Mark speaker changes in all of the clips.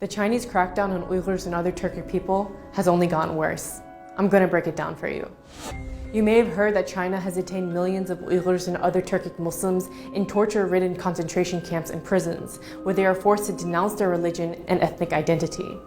Speaker 1: The Chinese crackdown on Uyghurs and other Turkic people has only gotten worse. I'm gonna break it down for you. You may have heard that China has detained millions of Uyghurs and other Turkic Muslims in torture-ridden concentration camps and prisons, where they are forced to denounce their religion and ethnic identity.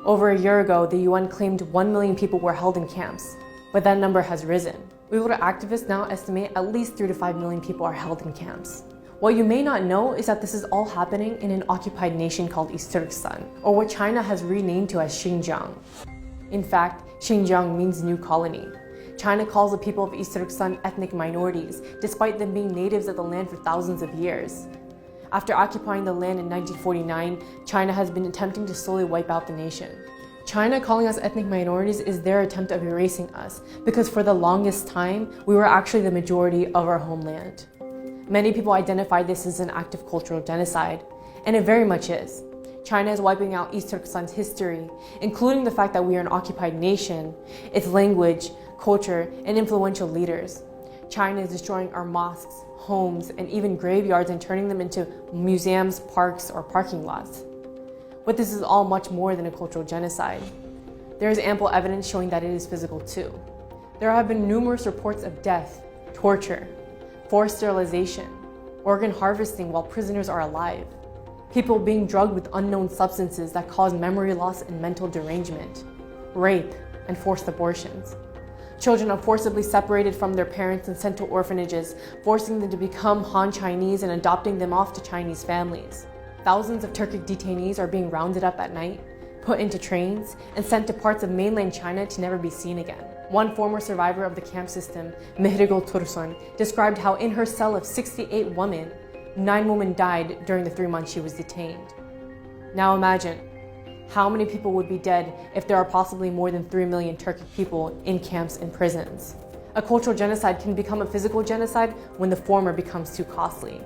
Speaker 1: Over a year ago, the UN claimed 1 million people were held in camps, but that number has risen. Uyghur activists now estimate at least 3 to 5 million people are held in camps. What you may not know is that this is all happening in an occupied nation called East Turkestan, or what China has renamed to as Xinjiang. In fact, Xinjiang means new colony. China calls the people of East Turkestan ethnic minorities, despite them being natives of the land for thousands of years. After occupying the land in 1949, China has been attempting to slowly wipe out the nation. China calling us ethnic minorities is their attempt of erasing us, because for the longest time, we were actually the majority of our homeland. Many people identify this as an act of cultural genocide, and it very much is. China is wiping out East Turkestan's history, including the fact that we are an occupied nation, its language, culture, and influential leaders. China is destroying our mosques, homes, and even graveyards and turning them into museums, parks, or parking lots. But this is all much more than a cultural genocide. There is ample evidence showing that it is physical too. There have been numerous reports of death, torture, forced sterilization, organ harvesting while prisoners are alive, people being drugged with unknown substances that cause memory loss and mental derangement, rape, and forced abortions. Children are forcibly separated from their parents and sent to orphanages, forcing them to become Han Chinese and adopting them off to Chinese families. Thousands of Turkic detainees are being rounded up at night, put into trains, and sent to parts of mainland China to never be seen again. One former survivor of the camp system, Mehrigul Tursun, described how in her cell of 68 women, 9 women died during the 3 months she was detained. Now imagine, how many people would be dead if there are possibly more than 3 million Turkic people in camps and prisons? A cultural genocide can become a physical genocide when the former becomes too costly.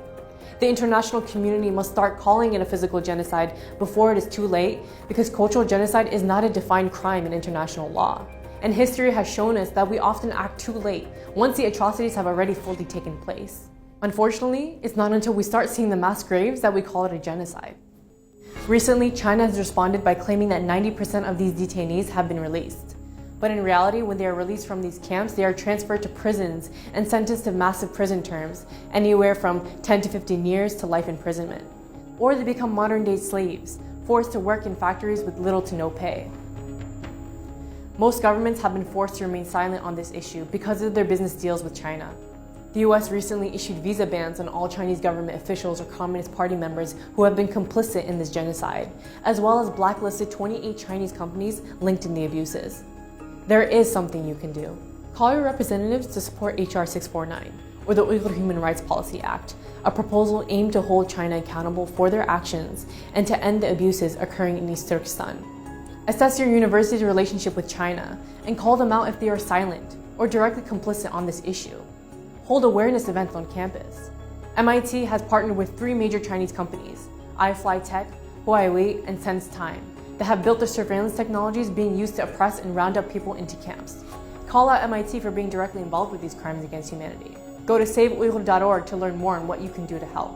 Speaker 1: The international community must start calling it a physical genocide before it is too late, because cultural genocide is not a defined crime in international law. And history has shown us that we often act too late, once the atrocities have already fully taken place. Unfortunately, it's not until we start seeing the mass graves that we call it a genocide. Recently, China has responded by claiming that 90% of these detainees have been released. But in reality, when they are released from these camps, they are transferred to prisons and sentenced to massive prison terms, anywhere from 10 to 15 years to life imprisonment. Or they become modern-day slaves, forced to work in factories with little to no pay. Most governments have been forced to remain silent on this issue because of their business deals with China. The US recently issued visa bans on all Chinese government officials or Communist Party members who have been complicit in this genocide, as well as blacklisted 28 Chinese companies linked in the abuses. There is something you can do. Call your representatives to support HR 649, or the Uyghur Human Rights Policy Act, a proposal aimed to hold China accountable for their actions and to end the abuses occurring in East Turkestan. Assess your university's relationship with China and call them out if they are silent or directly complicit on this issue. Hold awareness events on campus. MIT has partnered with 3 major Chinese companies, iFlyTech, Huawei, and SenseTime, that have built the surveillance technologies being used to oppress and round up people into camps. Call out MIT for being directly involved with these crimes against humanity. Go to SaveUyghur.org to learn more on what you can do to help.